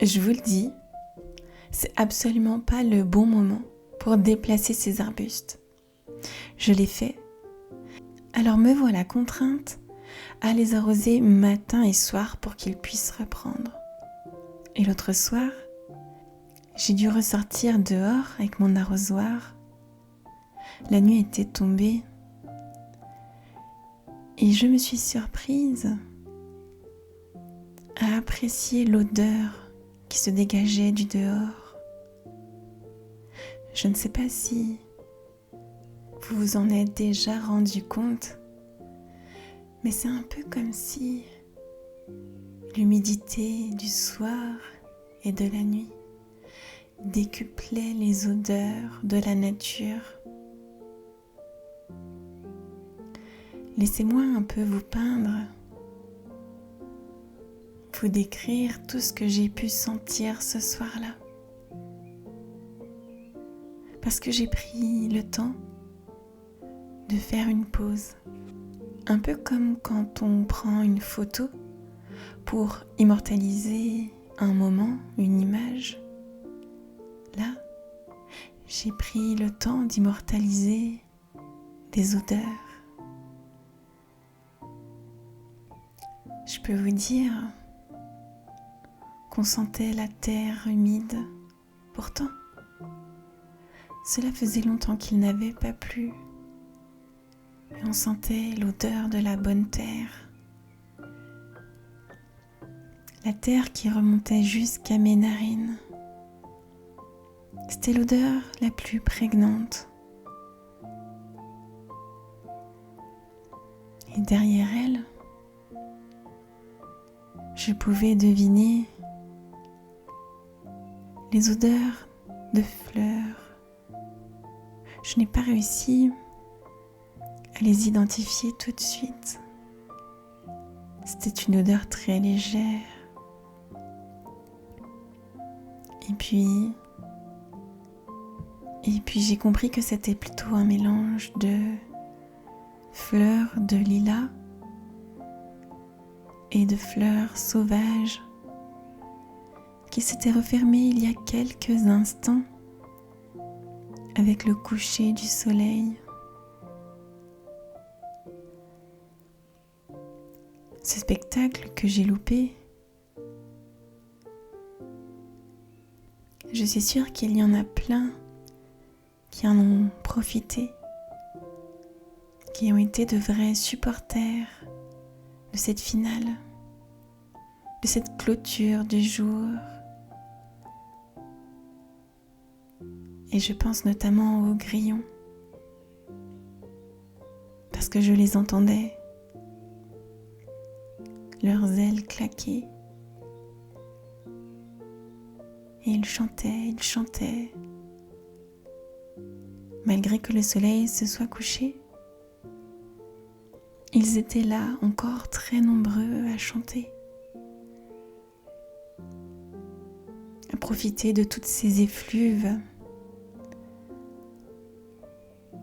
Je vous le dis, c'est absolument pas le bon moment pour déplacer ces arbustes. Je l'ai fait, alors me voilà contrainte à les arroser matin et soir pour qu'ils puissent reprendre. Et l'autre soir, j'ai dû ressortir dehors avec mon arrosoir. La nuit était tombée et je me suis surprise à apprécier l'odeur qui se dégageait du dehors. Je ne sais pas si vous vous en êtes déjà rendu compte, mais c'est un peu comme si l'humidité du soir et de la nuit décuplait les odeurs de la nature. Laissez-moi un peu vous peindre, vous décrire tout ce que j'ai pu sentir ce soir-là. Parce que j'ai pris le temps de faire une pause. Un peu comme quand on prend une photo pour immortaliser un moment, une image. Là, j'ai pris le temps d'immortaliser des odeurs. Je peux vous dire qu'on sentait la terre humide. Pourtant, cela faisait longtemps qu'il n'avait pas plu. Et on sentait l'odeur de la bonne terre. La terre qui remontait jusqu'à mes narines. C'était l'odeur la plus prégnante. Et derrière elle, je pouvais deviner les odeurs de fleurs. Je n'ai pas réussi à les identifier tout de suite. C'était une odeur très légère. Et puis j'ai compris que c'était plutôt un mélange de fleurs de lilas et de fleurs sauvages qui s'étaient refermées il y a quelques instants avec le coucher du soleil. Ce spectacle que j'ai loupé, je suis sûre qu'il y en a plein qui en ont profité, qui ont été de vrais supporters de cette finale, de cette clôture du jour. Et je pense notamment aux grillons, parce que je les entendais, leurs ailes claquer. Et ils chantaient, malgré que le soleil se soit couché. Ils étaient là, encore très nombreux à chanter, à profiter de toutes ces effluves,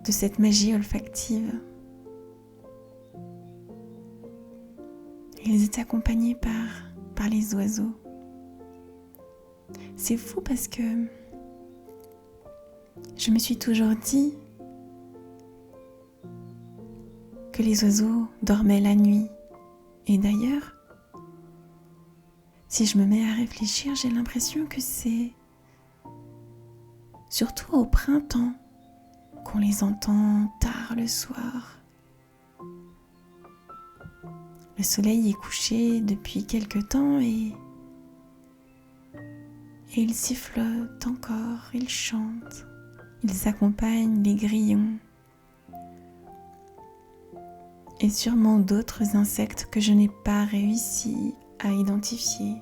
de cette magie olfactive. Ils étaient accompagnés par les oiseaux. C'est fou parce que je me suis toujours dit que les oiseaux dormaient la nuit. Et d'ailleurs, si je me mets à réfléchir, j'ai l'impression que c'est surtout au printemps qu'on les entend tard le soir. Le soleil est couché depuis quelque temps et ils sifflotent encore, ils chantent, ils accompagnent les grillons et sûrement d'autres insectes que je n'ai pas réussi à identifier.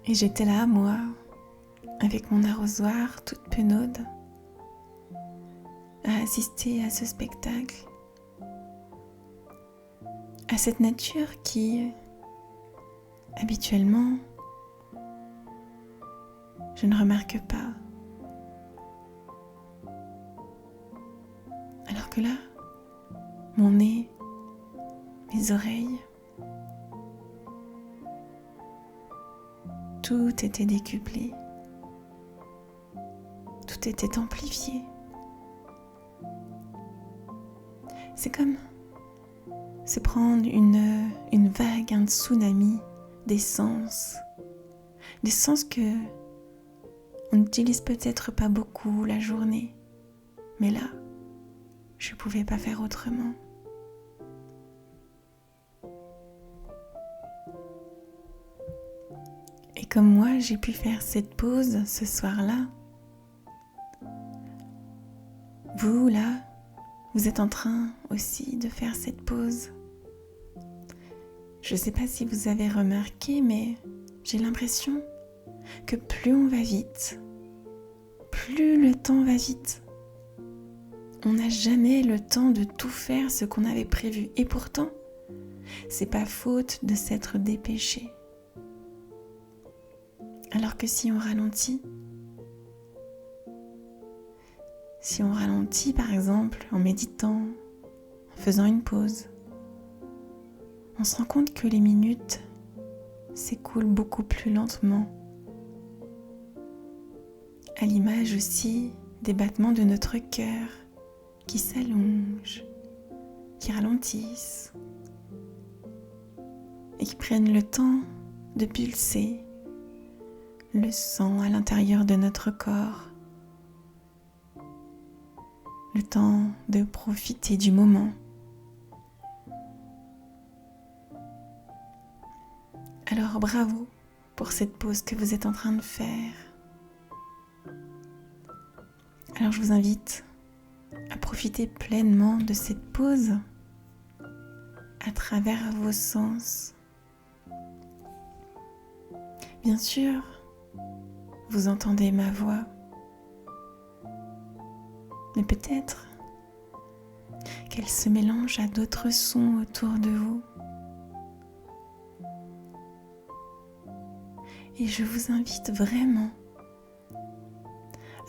Et j'étais là, moi, avec mon arrosoir toute penaude, à assister à ce spectacle, à cette nature qui, habituellement, je ne remarque pas. Alors que là, mon nez, mes oreilles, tout était décuplé. Tout était amplifié. C'est comme se prendre une vague, un tsunami des sens que on n'utilise peut-être pas beaucoup la journée, mais là, je ne pouvais pas faire autrement. Et comme moi, j'ai pu faire cette pause ce soir-là, vous, là, vous êtes en train aussi de faire cette pause. Je ne sais pas si vous avez remarqué, mais j'ai l'impression que plus on va vite, plus le temps va vite. On n'a jamais le temps de tout faire ce qu'on avait prévu. Et pourtant, c'est pas faute de s'être dépêché. Alors que si on ralentit par exemple en méditant, en faisant une pause, on se rend compte que les minutes s'écoulent beaucoup plus lentement. À l'image aussi des battements de notre cœur qui s'allongent, qui ralentissent et qui prennent le temps de pulser le sang à l'intérieur de notre corps. Le temps de profiter du moment. Alors bravo pour cette pause que vous êtes en train de faire. Alors je vous invite à profiter pleinement de cette pause à travers vos sens. Bien sûr, vous entendez ma voix, mais peut-être qu'elle se mélange à d'autres sons autour de vous. Et je vous invite vraiment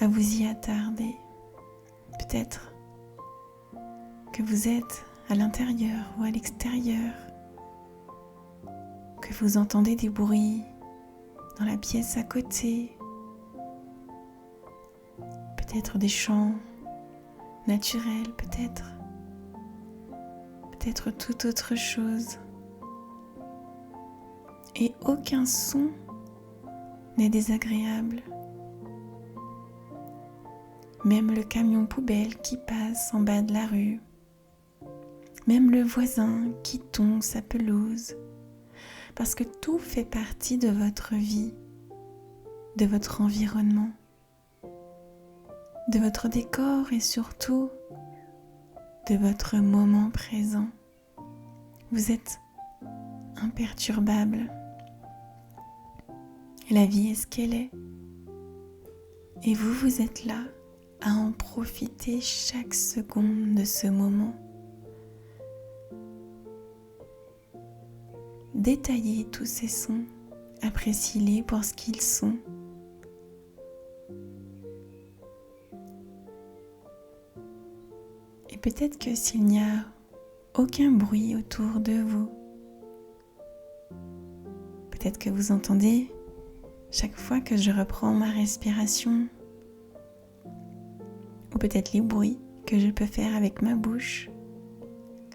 à vous y attarder. Peut-être que vous êtes à l'intérieur ou à l'extérieur, que vous entendez des bruits dans la pièce à côté, peut-être des chants naturels, peut-être toute autre chose. Et aucun son n'est désagréable. Même le camion poubelle qui passe en bas de la rue, même le voisin qui tond sa pelouse, parce que tout fait partie de votre vie, de votre environnement, de votre décor et surtout de votre moment présent. Vous êtes imperturbable. La vie est ce qu'elle est. Et vous êtes là à en profiter chaque seconde de ce moment. Détaillez tous ces sons, appréciez-les pour ce qu'ils sont. Et peut-être que s'il n'y a aucun bruit autour de vous, peut-être que vous entendez chaque fois que je reprends ma respiration, ou peut-être les bruits que je peux faire avec ma bouche,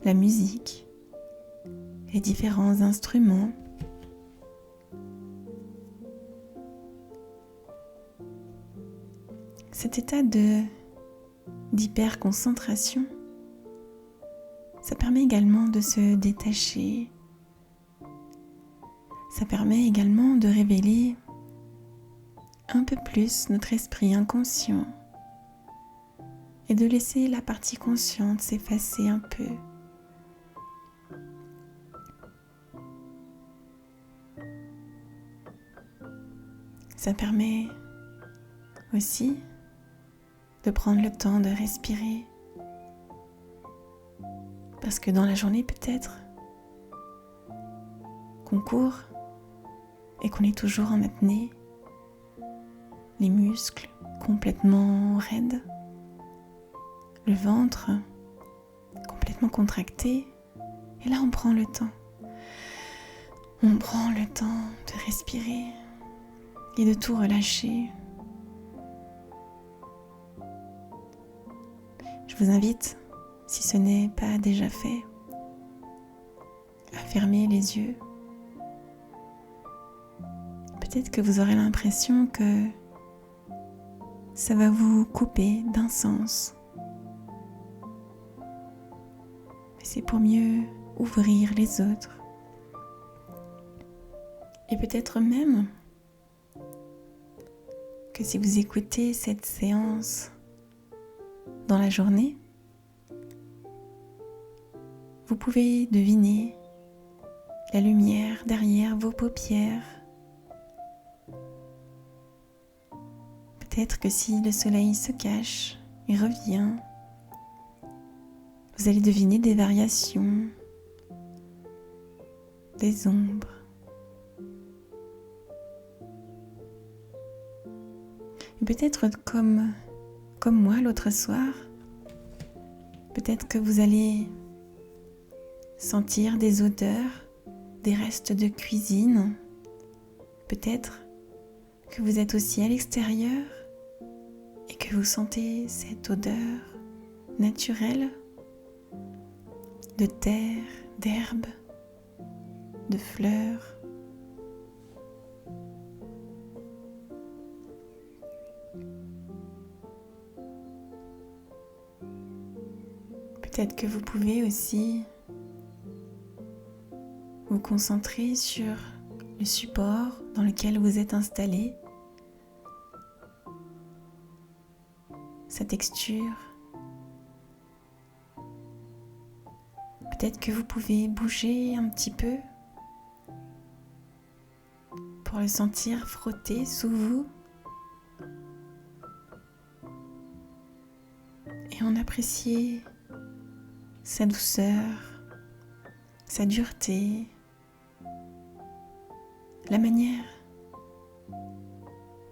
la musique, les différents instruments. Cet état d'hyperconcentration, ça permet également de se détacher. Ça permet également de révéler un peu plus notre esprit inconscient et de laisser la partie consciente s'effacer un peu. Ça permet aussi de prendre le temps de respirer. Parce que dans la journée, peut-être qu'on court et qu'on est toujours en apnée, les muscles complètement raides, le ventre complètement contracté. Et là, on prend le temps. On prend le temps de respirer et de tout relâcher. Je vous invite, si ce n'est pas déjà fait, à fermer les yeux. Peut-être que vous aurez l'impression que ça va vous couper d'un sens. Mais c'est pour mieux ouvrir les autres. Et peut-être même que si vous écoutez cette séance dans la journée, vous pouvez deviner la lumière derrière vos paupières. Peut-être que si le soleil se cache et revient, vous allez deviner des variations, des ombres. Et peut-être comme moi l'autre soir, peut-être que vous allez sentir des odeurs, des restes de cuisine. Peut-être que vous êtes aussi à l'extérieur et que vous sentez cette odeur naturelle de terre, d'herbe, de fleurs. Peut-être que vous pouvez aussi vous concentrer sur le support dans lequel vous êtes installé, sa texture. Peut-être que vous pouvez bouger un petit peu pour le sentir frotter sous vous et en apprécier sa douceur, sa dureté, la manière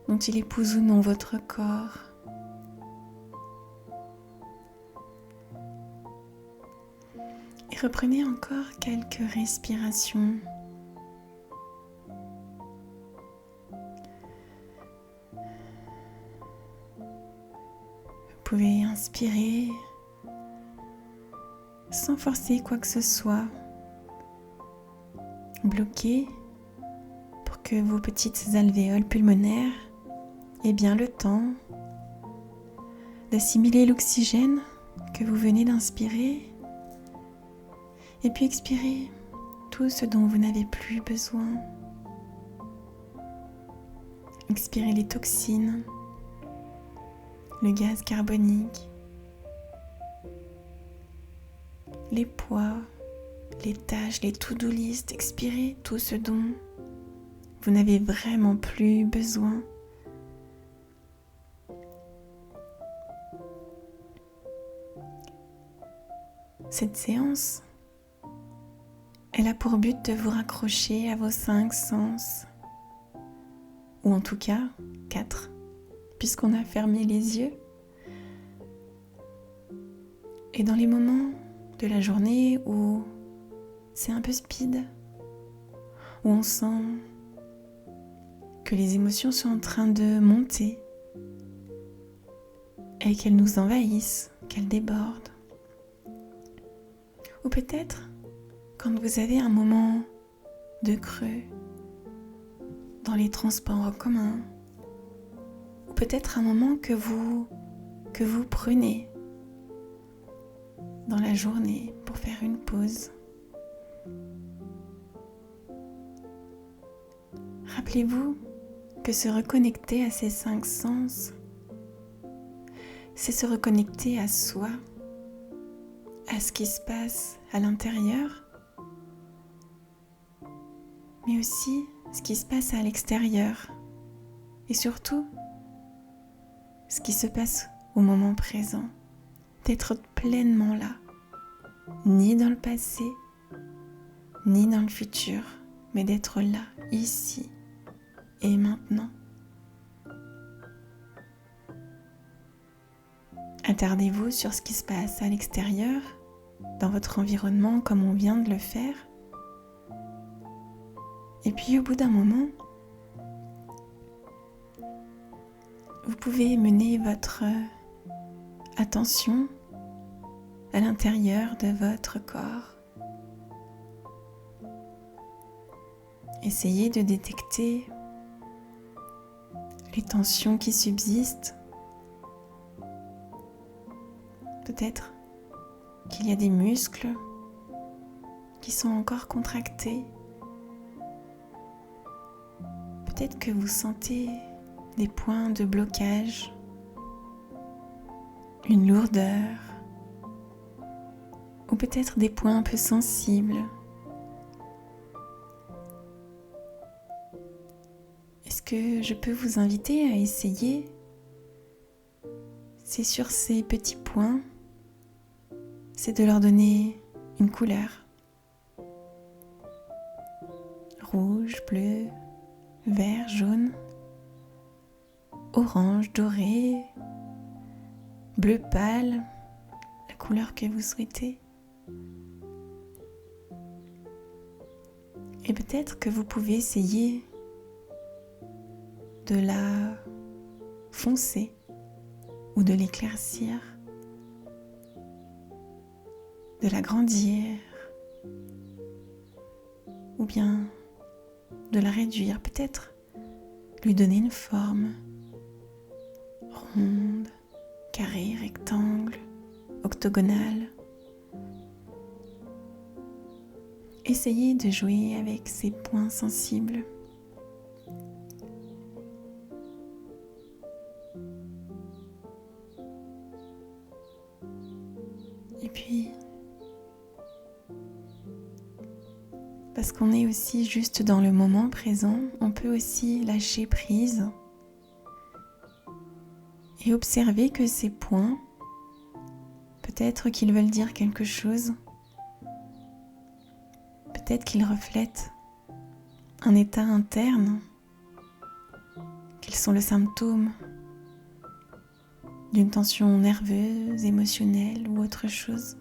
dont il épouse ou non votre corps. Et reprenez encore quelques respirations. Vous pouvez inspirer sans forcer quoi que ce soit. Bloquer pour que vos petites alvéoles pulmonaires aient bien le temps d'assimiler l'oxygène que vous venez d'inspirer et puis expirer tout ce dont vous n'avez plus besoin. Expirez les toxines, le gaz carbonique, les poids, les tâches, les to-do list. Expirez tout ce dont vous n'avez vraiment plus besoin. Cette séance, elle a pour but de vous raccrocher à vos 5 sens, ou en tout cas 4, puisqu'on a fermé les yeux. Et dans les moments de la journée où c'est un peu speed, où on sent que les émotions sont en train de monter et qu'elles nous envahissent, qu'elles débordent, ou peut-être quand vous avez un moment de creux dans les transports en commun, ou peut-être un moment que vous prenez dans la journée pour faire une pause. Rappelez-vous que se reconnecter à ces 5 sens, c'est se reconnecter à soi, à ce qui se passe à l'intérieur, mais aussi ce qui se passe à l'extérieur, et surtout ce qui se passe au moment présent, d'être pleinement là, ni dans le passé, ni dans le futur, mais d'être là, ici et maintenant. Attardez-vous sur ce qui se passe à l'extérieur, dans votre environnement comme on vient de le faire. Et puis au bout d'un moment, vous pouvez mener votre attention à l'intérieur de votre corps. Essayez de détecter les tensions qui subsistent. Peut-être qu'il y a des muscles qui sont encore contractés. Peut-être que vous sentez des points de blocage, une lourdeur, ou peut-être des points un peu sensibles. Est-ce que je peux vous inviter à essayer? C'est sur ces petits points, c'est de leur donner une couleur. Rouge, bleu, vert, jaune, orange, doré, bleu pâle, la couleur que vous souhaitez. Et peut-être que vous pouvez essayer de la foncer ou de l'éclaircir, de l'agrandir ou bien de la réduire, peut-être lui donner une forme ronde, carrée, rectangle, octogonale. Essayez de jouer avec ces points sensibles. Et puis, parce qu'on est aussi juste dans le moment présent, on peut aussi lâcher prise et observer que ces points, peut-être qu'ils veulent dire quelque chose, peut-être qu'ils reflètent un état interne, qu'ils sont le symptôme d'une tension nerveuse, émotionnelle ou autre chose.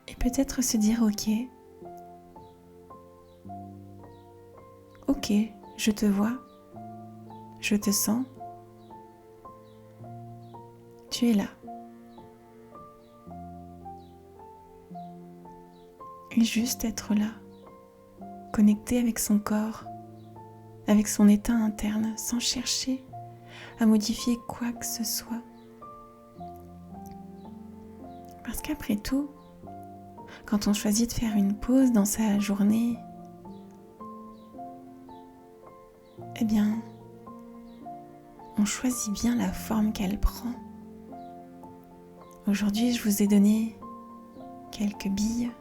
Et peut-être se dire ok, je te vois, je te sens, tu es là. Et juste être là, connecté avec son corps, avec son état interne, sans chercher à modifier quoi que ce soit. Parce qu'après tout, quand on choisit de faire une pause dans sa journée, eh bien, on choisit bien la forme qu'elle prend. Aujourd'hui, je vous ai donné quelques billes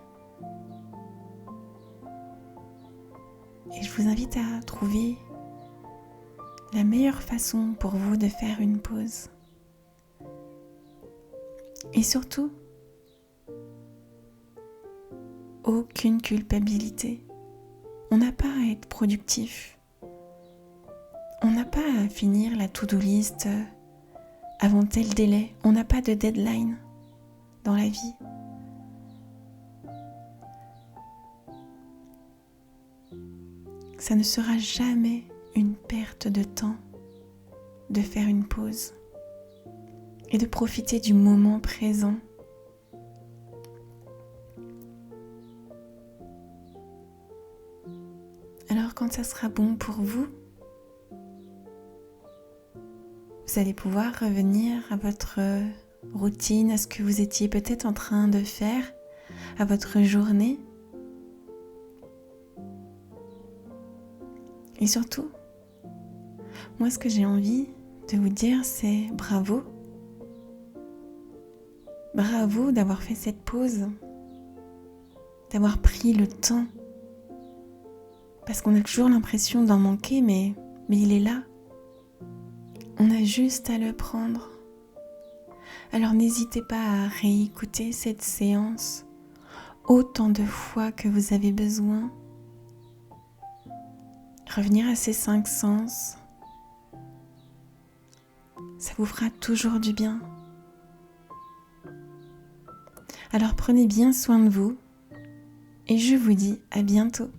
et je vous invite à trouver la meilleure façon pour vous de faire une pause. Et surtout, aucune culpabilité. On n'a pas à être productif. On n'a pas à finir la to-do list avant tel délai. On n'a pas de deadline dans la vie. Ça ne sera jamais une perte de temps de faire une pause et de profiter du moment présent. Alors quand ça sera bon pour vous, vous allez pouvoir revenir à votre routine, à ce que vous étiez peut-être en train de faire, à votre journée. Et surtout, moi ce que j'ai envie de vous dire, c'est bravo. Bravo d'avoir fait cette pause, d'avoir pris le temps. Parce qu'on a toujours l'impression d'en manquer, mais il est là. On a juste à le prendre. Alors n'hésitez pas à réécouter cette séance autant de fois que vous avez besoin. Revenir à ces 5 sens, ça vous fera toujours du bien. Alors prenez bien soin de vous et je vous dis à bientôt.